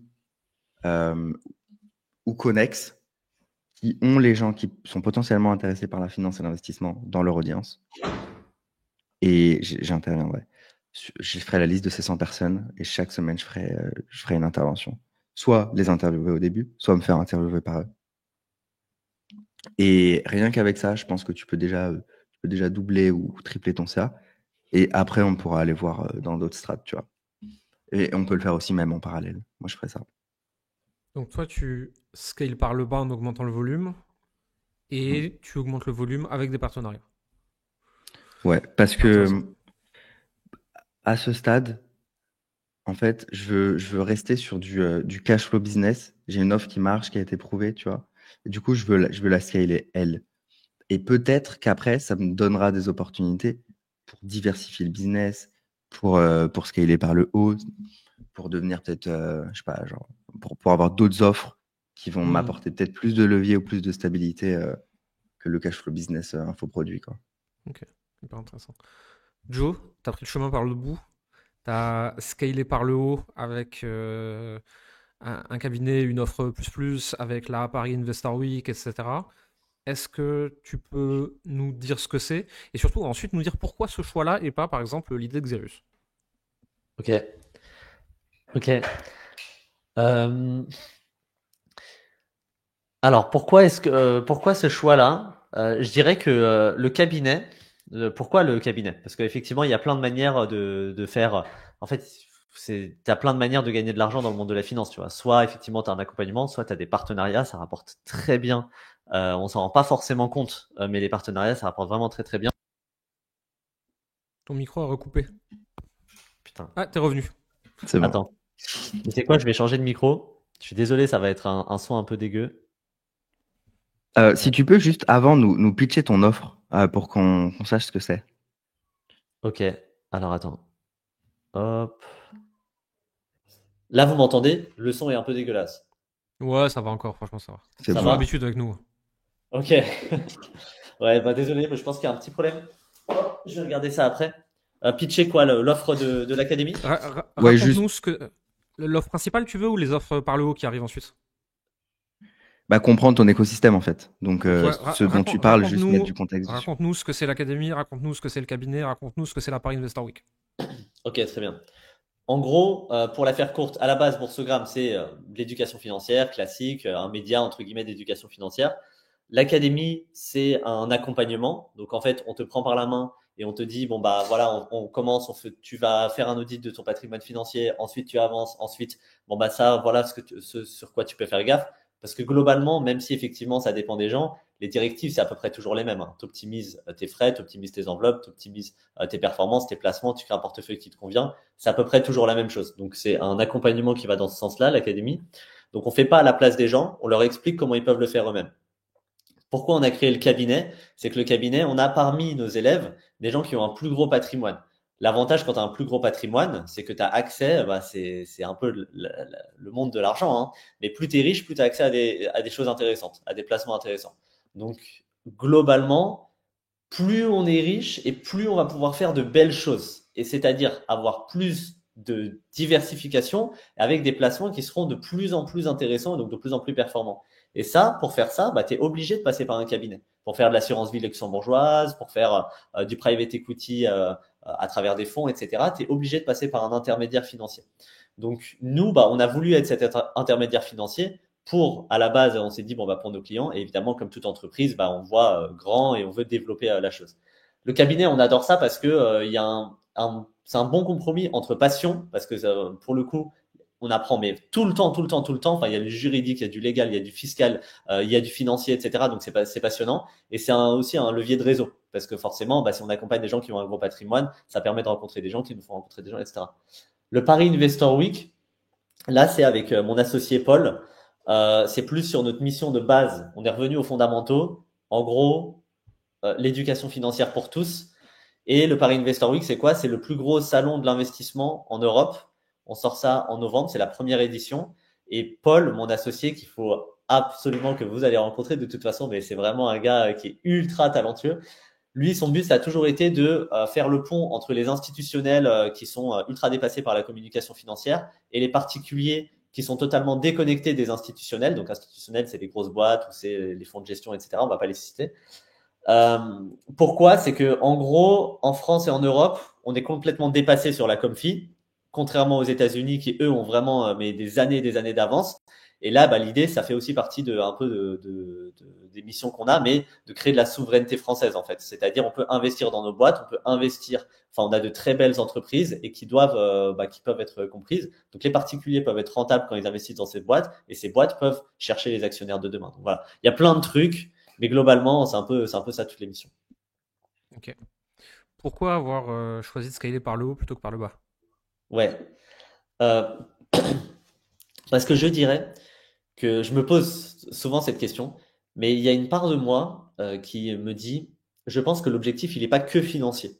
connexes qui ont les gens qui sont potentiellement intéressés par la finance et l'investissement dans leur audience. Et j'interviendrai. Je ferai la liste de ces 100 personnes et chaque semaine, je ferai une intervention. Soit les interviewer au début, soit me faire interviewer par eux. Et rien qu'avec ça, je pense que tu peux déjà doubler ou tripler ton CA. Et après, on pourra aller voir dans d'autres strates, tu vois. Et on peut le faire aussi même en parallèle. Moi, je ferais ça. Donc toi, tu scales par le bas en augmentant le volume et tu augmentes le volume avec des partenariats. Ouais, parce que Intéressant. à ce stade, en fait, je veux rester sur du cash flow business. J'ai une offre qui marche, qui a été prouvée, tu vois. Et du coup, je veux la scaler, elle. Et peut-être qu'après, ça me donnera des opportunités pour diversifier le business, pour scaler par le haut, pour devenir peut-être, je sais pas, genre, pour avoir d'autres offres qui vont m'apporter peut-être plus de levier ou plus de stabilité que le cash flow business infoproduit, quoi. Ok, hyper intéressant. Joe, tu as pris le chemin par le bout. Tu as scalé par le haut avec un cabinet, une offre plus avec la Paris Investor Week, etc. Est-ce que tu peux nous dire ce que c'est et surtout ensuite nous dire pourquoi ce choix-là et pas par exemple l'idée de Xerius? Ok. Ok. Euh, Alors, pourquoi ce choix-là? Je dirais que le cabinet. Pourquoi le cabinet? Parce qu'effectivement, il y a plein de manières de faire. En fait, t'as plein de manières de gagner de l'argent dans le monde de la finance, tu vois. Soit effectivement, tu as un accompagnement, soit tu as des partenariats, ça rapporte très bien. On s'en rend pas forcément compte, mais les partenariats, ça rapporte vraiment très très bien. Ton micro a recoupé. Putain, Ah, t'es revenu. C'est bon. attends. Tu sais quoi? Je vais changer de micro. Je suis désolé, ça va être un son un peu dégueu. Si tu peux juste avant nous pitcher ton offre pour qu'on sache ce que c'est. Ok. Alors attends. Hop. Là, vous m'entendez? Le son est un peu dégueulasse. Ouais, ça va encore, franchement, ça va. C'est Ça Ils bon. ont va? l'habitude avec nous. Ok. Ouais, bah désolé, mais je pense qu'il y a un petit problème. Je vais regarder ça après. Pitcher quoi, l'offre de l'académie? Ouais, Raconte-nous juste ce que. L'offre principale, tu veux, ou les offres par le haut qui arrivent ensuite? comprendre ton écosystème en fait. Donc, Ouais, ce dont tu parles, juste mettre du contexte dessus. raconte-nous ce que c'est l'académie, raconte-nous ce que c'est le cabinet, raconte-nous ce que c'est la Paris Investor Week. Ok, très bien. En gros, pour la faire courte, à la base, Boursogramme, c'est de l'éducation financière classique, un média entre guillemets d'éducation financière. L'académie, c'est un accompagnement. Donc en fait, on te prend par la main et on te dit bon bah voilà, on commence, tu vas faire un audit de ton patrimoine financier, ensuite tu avances, ensuite bon bah ça voilà ce sur quoi tu peux faire gaffe. Parce que globalement, même si effectivement ça dépend des gens, les directives c'est à peu près toujours les mêmes. Hein. Tu optimises tes frais, tu optimises tes enveloppes, tu optimises tes performances, tes placements, tu crées un portefeuille qui te convient. C'est à peu près toujours la même chose. Donc c'est un accompagnement qui va dans ce sens-là, l'académie. Donc on fait pas à la place des gens, on leur explique comment ils peuvent le faire eux-mêmes. Pourquoi on a créé le cabinet? C'est que le cabinet, on a parmi nos élèves des gens qui ont un plus gros patrimoine. L'avantage quand tu as un plus gros patrimoine, c'est que tu as accès, bah c'est un peu le monde de l'argent, hein, mais plus tu es riche, plus tu as accès à des choses intéressantes, à des placements intéressants. Donc, globalement, plus on est riche et plus on va pouvoir faire de belles choses. Et c'est-à-dire avoir plus de diversification avec des placements qui seront de plus en plus intéressants et donc de plus en plus performants. Et ça, pour faire ça, bah, tu es obligé de passer par un cabinet. Pour faire de l'assurance vie luxembourgeoise, pour faire du private equity à travers des fonds, etc., tu es obligé de passer par un intermédiaire financier. Donc nous, bah, on a voulu être cet intermédiaire financier pour, à la base, on s'est dit, bon, bah, pour nos clients, et évidemment, comme toute entreprise, bah, on voit grand et on veut développer la chose. Le cabinet, on adore ça parce que il y a c'est un bon compromis entre passion, parce que pour le coup, on apprend, mais tout le temps. Enfin, il y a du juridique, il y a du légal, il y a du fiscal, il y a du financier, etc. Donc c'est passionnant. Et c'est aussi un levier de réseau, parce que forcément, si on accompagne des gens qui ont un gros patrimoine, ça permet de rencontrer des gens qui nous font rencontrer des gens, etc. Le Paris Investor Week, là, c'est avec mon associé Paul. C'est plus sur notre mission de base. On est revenu aux fondamentaux. En gros, l'éducation financière pour tous. Et le Paris Investor Week, c'est quoi? C'est le plus gros salon de l'investissement en Europe. On sort ça en novembre, c'est la première édition. Et Paul, mon associé, qu'il faut absolument que vous allez rencontrer de toute façon, mais c'est vraiment un gars qui est ultra talentueux. Lui, son but, ça a toujours été de faire le pont entre les institutionnels qui sont ultra dépassés par la communication financière et les particuliers qui sont totalement déconnectés des institutionnels. Donc, institutionnels, c'est les grosses boîtes ou c'est les fonds de gestion, etc. On va pas les citer. Pourquoi? C'est que, en gros, en France et en Europe, on est complètement dépassé sur la Comfi, contrairement aux États-Unis qui, eux, ont vraiment des années d'avance. Et là, l'idée, ça fait aussi partie un peu des missions qu'on a, mais de créer de la souveraineté française, en fait. C'est-à-dire, on peut investir dans nos boîtes, on peut investir, enfin, on a de très belles entreprises et qui peuvent être comprises. Donc, les particuliers peuvent être rentables quand ils investissent dans ces boîtes et ces boîtes peuvent chercher les actionnaires de demain. Donc, voilà. Il y a plein de trucs, mais globalement, c'est un peu ça toutes les missions. Ok. Pourquoi avoir choisi de scaler par le haut plutôt que par le bas? Ouais. Parce que je dirais que je me pose souvent cette question, mais il y a une part de moi qui me dit, je pense que l'objectif, il n'est pas que financier.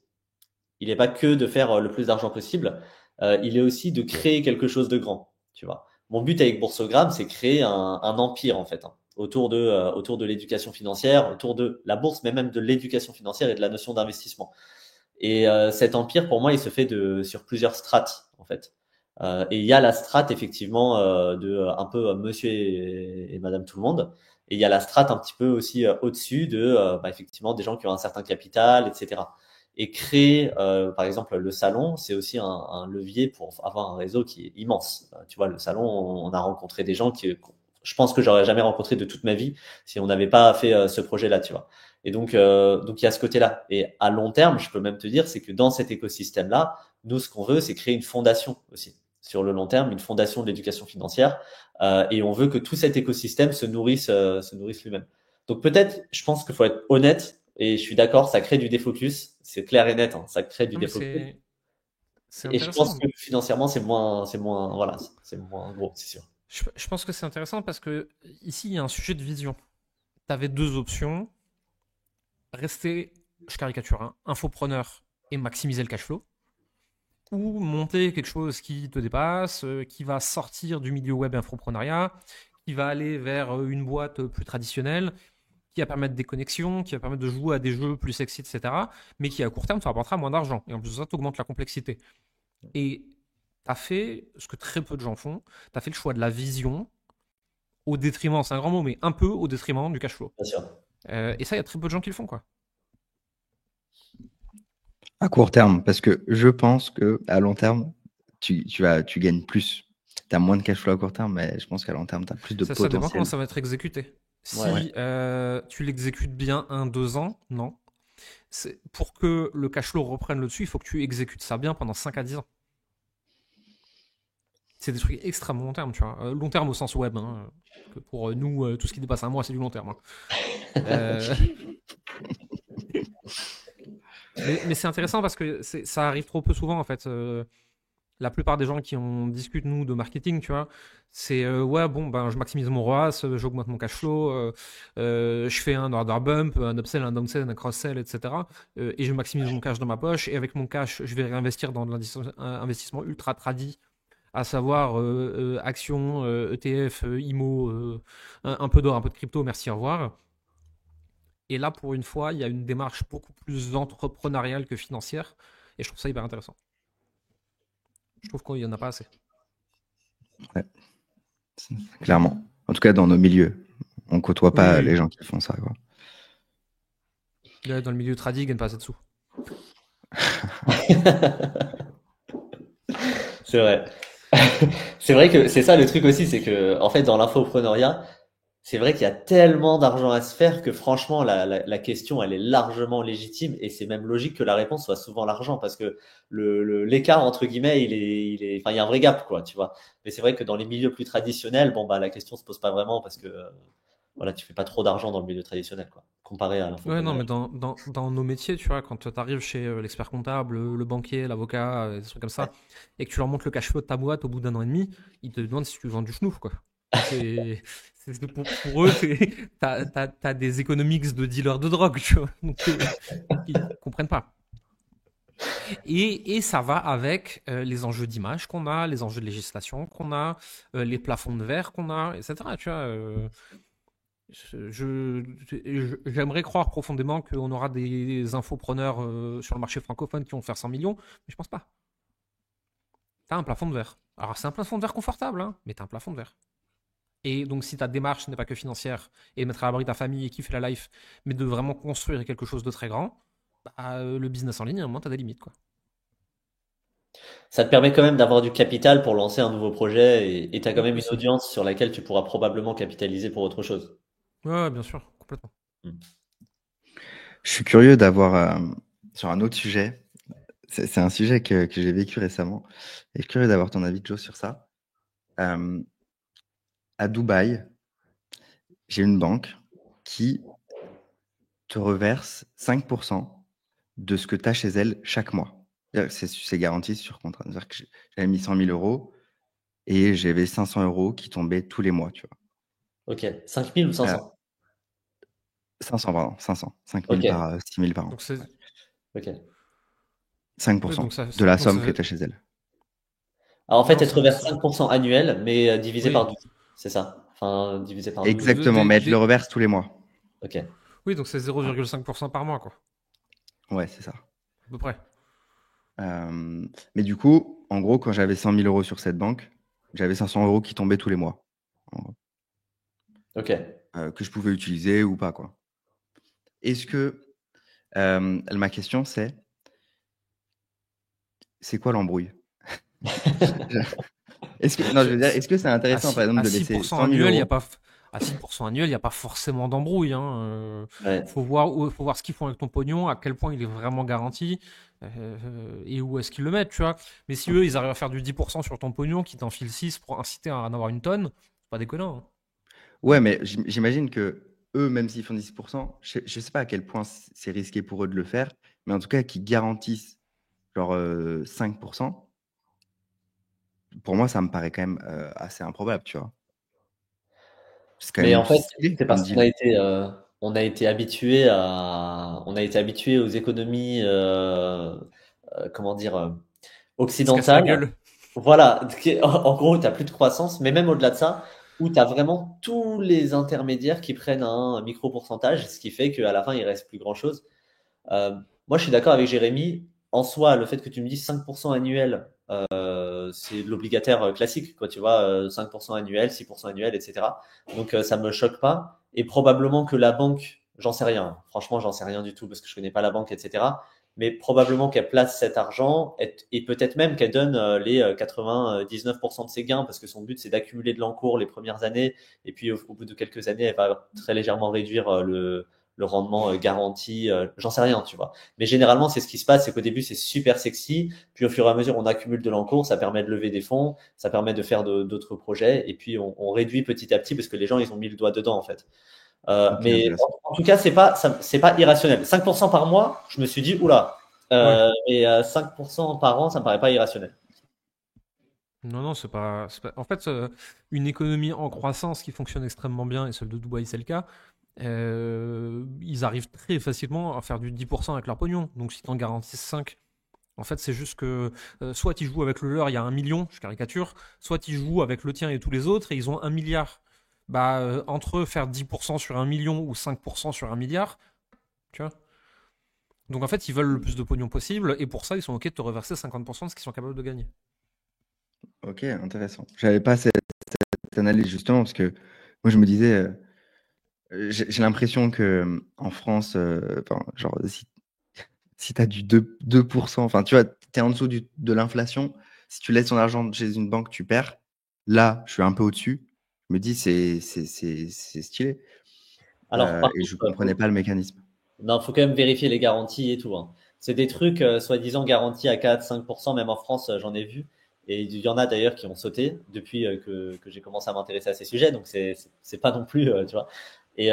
Il n'est pas que de faire le plus d'argent possible. Il est aussi de créer quelque chose de grand, tu vois. Mon but avec Boursogramme, c'est créer un empire, en fait, autour de l'éducation financière, autour de la bourse, mais même de l'éducation financière et de la notion d'investissement. Et cet empire, pour moi, il se fait sur plusieurs strates, en fait. Et il y a la strate, effectivement, de un peu monsieur et madame tout le monde. Et il y a la strate un petit peu aussi au-dessus de, effectivement, des gens qui ont un certain capital, etc. Et créer, par exemple, le salon, c'est aussi un levier pour avoir un réseau qui est immense. Tu vois, le salon, on a rencontré des gens je pense que j'aurais jamais rencontré de toute ma vie si on n'avait pas fait ce projet-là, tu vois. Et donc il y a ce côté-là. Et à long terme, je peux même te dire, c'est que dans cet écosystème-là, nous, ce qu'on veut, c'est créer une fondation aussi. Sur le long terme, une fondation de l'éducation financière. Et on veut que tout cet écosystème se nourrisse lui-même. Donc peut-être, je pense qu'il faut être honnête. Et je suis d'accord, ça crée du défocus. C'est clair et net, hein, ça crée du Non, mais défocus. c'est Et je pense intéressant. que financièrement, voilà, c'est moins gros, c'est sûr. Je pense que c'est intéressant parce que ici, il y a un sujet de vision. Tu avais deux options. Rester, je caricature, hein, infopreneur et maximiser le cash flow. Ou monter quelque chose qui te dépasse, qui va sortir du milieu web infoprenariat, qui va aller vers une boîte plus traditionnelle, qui va permettre des connexions, qui va permettre de jouer à des jeux plus sexy, etc. Mais qui à court terme te rapportera moins d'argent. Et en plus de ça, tu augmentes la complexité. Et tu as fait ce que très peu de gens font, tu as fait le choix de la vision au détriment, c'est un grand mot, mais un peu au détriment du cash flow. Bien sûr. Et ça, il y a très peu de gens qui le font, quoi. À court terme, parce que je pense que à long terme, tu gagnes plus. Tu as moins de cash flow à court terme, mais je pense qu'à long terme, tu as plus de Ça dépend potentiel. comment ça va être exécuté. Si tu l'exécutes bien 1-2 ans, non. Pour que le cash flow reprenne le dessus, il faut que tu exécutes ça bien pendant 5 à 10 ans. C'est des trucs extrêmement long terme, tu vois. Long terme au sens web. Hein, que pour nous, tout ce qui dépasse un mois, c'est du long terme. Hein. Mais c'est intéressant parce que ça arrive trop peu souvent, en fait. La plupart des gens qui on discute, nous, de marketing, tu vois, c'est je maximise mon ROAS, j'augmente mon cash flow, je fais un order bump, un upsell, un downsell, un cross-sell, etc. Et je maximise mon cash dans ma poche. Et avec mon cash, je vais réinvestir dans de l'investissement ultra tradi, à savoir actions, ETF, IMO, un peu d'or, un peu de crypto, merci, au revoir. Et là, pour une fois, il y a une démarche beaucoup plus entrepreneuriale que financière. Et je trouve ça hyper intéressant. Je trouve qu'il n'y en a pas assez. Ouais. Clairement. En tout cas, dans nos milieux. On ne côtoie pas les gens qui font ça, quoi. Là, dans le milieu tradi, ils gagnent pas assez de sous. C'est vrai. C'est vrai que c'est ça le truc aussi, c'est que en fait dans l'infopreneuriat, c'est vrai qu'il y a tellement d'argent à se faire que franchement, la question, elle est largement légitime et c'est même logique que la réponse soit souvent l'argent parce que l'écart, entre guillemets, enfin, il y a un vrai gap, quoi, tu vois. Mais c'est vrai que dans les milieux plus traditionnels, bon, bah, la question se pose pas vraiment parce que, voilà, tu fais pas trop d'argent dans le milieu traditionnel, quoi, comparé à Ouais, non, mais l'infoprenariat. dans nos métiers, tu vois, quand tu arrives chez l'expert comptable, le banquier, l'avocat, des trucs comme ça, Ouais. et que tu leur montres le cash flow de ta boîte au bout d'1 an et demi, ils te demandent si tu vends du schnouf, quoi. C'est, pour eux, t'as des economics de dealers de drogue, tu vois. Donc, ils comprennent pas. Et ça va avec les enjeux d'image qu'on a, les enjeux de législation qu'on a, les plafonds de verre qu'on a, etc. Tu vois, j'aimerais croire profondément qu'on aura des infopreneurs sur le marché francophone qui vont faire 100 millions, mais je pense pas. T'as un plafond de verre. Alors c'est un plafond de verre confortable, hein, mais t'as un plafond de verre. Et donc si ta démarche n'est pas que financière et mettre à l'abri ta famille et kiffer la life, mais de vraiment construire quelque chose de très grand, bah, le business en ligne, à un moment, t'as des limites, quoi. Ça te permet quand même d'avoir du capital pour lancer un nouveau projet et tu as quand même une Aussi. audience sur laquelle tu pourras probablement capitaliser pour autre chose. Ouais, ouais, bien sûr, complètement. Mm. Je suis curieux d'avoir, sur un autre sujet, c'est un sujet que j'ai vécu récemment, et je suis curieux d'avoir ton avis, Joe, sur ça. Euh, à Dubaï, j'ai une banque qui te reverse 5% de ce que tu as chez elle chaque mois. C'est garanti sur contrat. C'est-à-dire que j'avais mis 100 000 euros et j'avais 500 euros qui tombaient tous les mois, tu Ok. 5 000 ou vois. 500? 500, pardon, 500. 5 000 Ok. par 6 000 par an. Donc c'est, Ok. 5% ouais, de la donc somme que ça, tu as chez elle. Alors en fait, non, elle te reverse 5% annuel, mais divisé par oui, 12. C'est ça. Enfin, divisé par 12. Exactement, mais elle te le reverse tous les mois. Ok. oui, donc c'est 0,5% par mois, quoi, Ouais, c'est ça. à peu près. Mais du coup, en gros, quand j'avais 100 000 euros sur cette banque, j'avais 500 euros qui tombaient tous les mois, en gros, Ok. que je pouvais utiliser ou pas, quoi. Est-ce que, ma question, c'est quoi l'embrouille? Est-ce que, non, je veux dire, est-ce que c'est À intéressant, par 6, exemple, à de laisser 6% 100 000 annuel, il y a euros? pas, à 6% annuel, il n'y a pas forcément d'embrouille, hein. Ouais. Faut voir ce qu'ils font avec ton pognon, à quel point il est vraiment garanti, et où est-ce qu'ils le mettent, tu vois. Mais si eux, ils arrivent à faire du 10% sur ton pognon, qui t'enfile 6 pour inciter à en avoir une tonne, c'est pas déconnant, hein. Ouais, mais j'imagine que eux, même s'ils font 10%, je sais pas à quel point c'est risqué pour eux de le faire, mais en tout cas, qu'ils garantissent genre 5%, pour moi, ça me paraît quand même assez improbable, tu vois. C'est quand Mais même en fait, stylé c'est comme parce deal. on a été habitué on a été habitué aux économies, comment dire, Ils se cassent la occidentales. gueule. Voilà. En gros, tu n'as plus de croissance, mais même au-delà de ça, où tu as vraiment tous les intermédiaires qui prennent un micro pourcentage, ce qui fait qu'à la fin, il reste plus grand-chose. Euh, Moi, je suis d'accord avec Jérémy. En soi, le fait que tu me dises 5% annuel, c'est l'obligataire classique, quoi, tu vois, 5% annuel, 6% annuel, etc. Donc, ça me choque pas. Et probablement que la banque, j'en sais rien. Franchement, j'en sais rien du tout parce que je connais pas la banque, etc. Mais probablement qu'elle place cet argent et peut-être même qu'elle donne les 99% de ses gains parce que son but, c'est d'accumuler de l'encours les premières années. Et puis, au bout de quelques années, elle va très légèrement réduire le rendement garanti, j'en sais rien, tu vois. Mais généralement, c'est ce qui se passe, c'est qu'au début, c'est super sexy, puis au fur et à mesure, on accumule de l'encours, ça permet de lever des fonds, ça permet de faire d'autres projets, et puis on réduit petit à petit parce que les gens, ils ont mis le doigt dedans, en fait. Ok, Mais intéressant. en tout cas, c'est pas irrationnel. 5% par mois, je me suis dit, oula, Ouais. et 5% par an, ça me paraît pas irrationnel. Non, non, En fait, une économie en croissance qui fonctionne extrêmement bien, et celle de Dubaï, c'est le cas, ils arrivent très facilement à faire du 10% avec leur pognon. Donc si t'en garantissent 5, en fait, c'est juste que soit ils jouent avec le leur, il y a 1 million, je caricature, soit ils jouent avec le tien et tous les autres, et ils ont 1 milliard. Bah, entre eux, faire 10% sur 1 million ou 5% sur 1 milliard, tu vois. Donc en fait, ils veulent le plus de pognon possible, et pour ça, ils sont OK de te reverser 50% de ce qu'ils sont capables de gagner. Ok, intéressant. J'avais pas cette analyse justement parce que moi je me disais, j'ai l'impression que en France, enfin, genre si tu as du 2%, enfin tu vois, tu es en dessous de l'inflation, si tu laisses ton argent chez une banque, tu perds. Là, je suis un peu au-dessus. Je me dis, c'est stylé. Alors, par Et je contre, comprenais pas le mécanisme. non, faut quand même vérifier les garanties et tout, hein. C'est des trucs soi-disant garantis à 4-5%, même en France, j'en ai vu. Et il y en a d'ailleurs qui ont sauté depuis que j'ai commencé à m'intéresser à ces sujets. Donc c'est pas non plus, tu vois. Et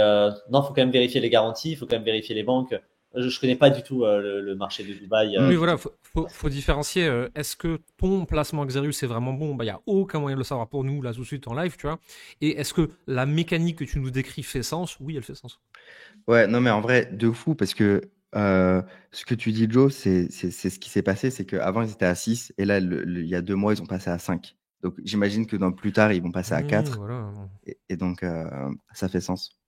non, faut quand même vérifier les garanties, il faut quand même vérifier les banques. Je connais pas du tout le marché de Dubaï. Mm. Oui, voilà, faut différencier. Est-ce que ton placement Xerius est vraiment bon? Bah, il n'y a aucun moyen de le savoir pour nous, là, tout de suite en live, tu vois. Et est-ce que la mécanique que tu nous décris fait sens? Oui, elle fait sens. Ouais, non, mais en vrai, de fou, parce que ce que tu dis, Joe, c'est ce qui s'est passé, c'est qu'avant, ils étaient à 6, et là, il y a 2 mois, ils ont passé à 5. Donc, j'imagine que dans plus tard, ils vont passer à Oui, 4, voilà. et donc, ça fait sens.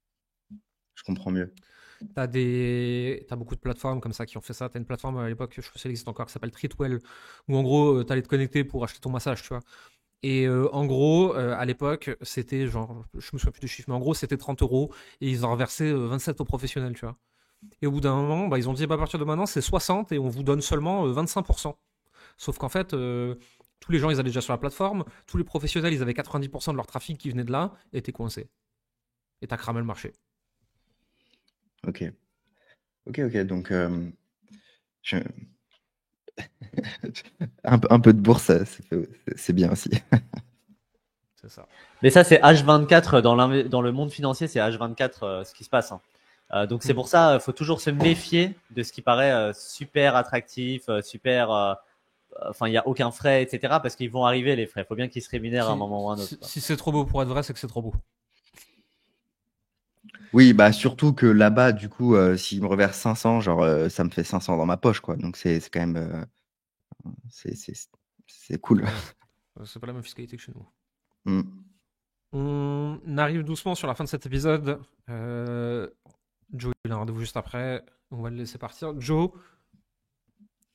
Je comprends mieux. T'as beaucoup de plateformes comme ça qui ont fait ça. T'as une plateforme à l'époque, je sais pas si elle existe encore, qui s'appelle Treatwell, où en gros, t'allais te connecter pour acheter ton massage, tu vois. Et en gros, à l'époque, c'était genre, je me souviens plus des chiffres, mais en gros, c'était 30 euros et ils en reversaient 27 aux professionnels, tu vois. Et au bout d'un moment, bah, ils ont dit, bah, à partir de maintenant, c'est 60 et on vous donne seulement 25%. Sauf qu'en fait, tous les gens, ils allaient déjà sur la plateforme, tous les professionnels, ils avaient 90% de leur trafic qui venait de là et étaient coincés. Et t'as cramé le marché. Ok. Ok, ok. Donc, je- un peu de bourse, c'est bien aussi. C'est ça. Mais ça, c'est H24 dans le monde financier, c'est H24 ce qui se passe, hein. Donc c'est Mm. pour ça, faut toujours se méfier de ce qui paraît super attractif, super. Enfin, il y a aucun frais, etc. Parce qu'ils vont arriver les frais. Il faut bien qu'ils se rémunèrent à un Si, moment ou à un autre, si, quoi. si c'est trop beau pour être vrai, c'est que c'est trop beau. Oui, bah surtout que là-bas, du coup, s'ils me reversent 500, genre, ça me fait 500 dans ma poche, quoi. Donc, c'est quand même, c'est c'est- c'est cool. Ouais, c'est pas la même fiscalité que chez nous. Mm. On arrive doucement sur la fin de cet épisode. Joe, il a un rendez-vous juste après. On va le laisser partir. Joe,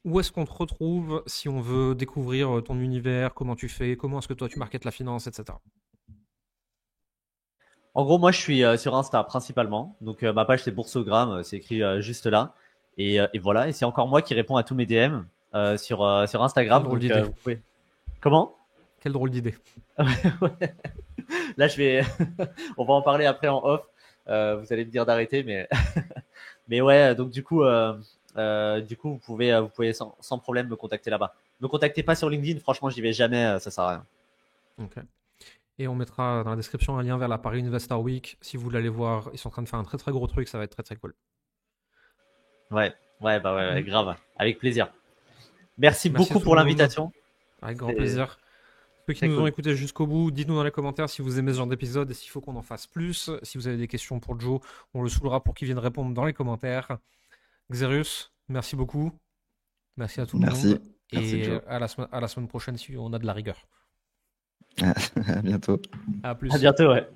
où est-ce qu'on te retrouve si on veut découvrir ton univers, comment tu fais, comment est-ce que toi tu marketes la finance, etc. En gros, moi, je suis sur Insta principalement. Donc, ma page, c'est Boursogramme. C'est écrit juste là. Et voilà. Et c'est encore moi qui réponds à tous mes DM sur Quelle Instagram. drôle Donc, d'idée. vous pouvez. Comment? Quelle drôle d'idée. Ouais. Là, je vais. On va en parler après en off. Vous allez me dire d'arrêter, mais mais ouais. Donc, du coup, vous pouvez sans problème me contacter là-bas. Me contactez pas sur LinkedIn. Franchement, j'y vais jamais. Ça sert à rien. Ok. Et on mettra dans la description un lien vers la Paris Investor Week. Si vous voulez aller voir, ils sont en train de faire un très très gros truc, ça va être très très cool. Ouais. Ouais, bah ouais, Mm. grave. Avec plaisir. Merci Merci à beaucoup tout le pour monde. l'invitation. Avec grand C'est plaisir. Ceux qui très nous ont cool. écoutés jusqu'au bout, dites-nous dans les commentaires si vous aimez ce genre d'épisode et s'il faut qu'on en fasse plus. Si vous avez des questions pour Joe, on le saoulera pour qu'il vienne répondre dans les commentaires. Xerius, merci beaucoup. Merci à tout le Merci. monde. Merci, Et Joe. à la semaine prochaine si on a de la rigueur. À bientôt. À À plus. bientôt, ouais.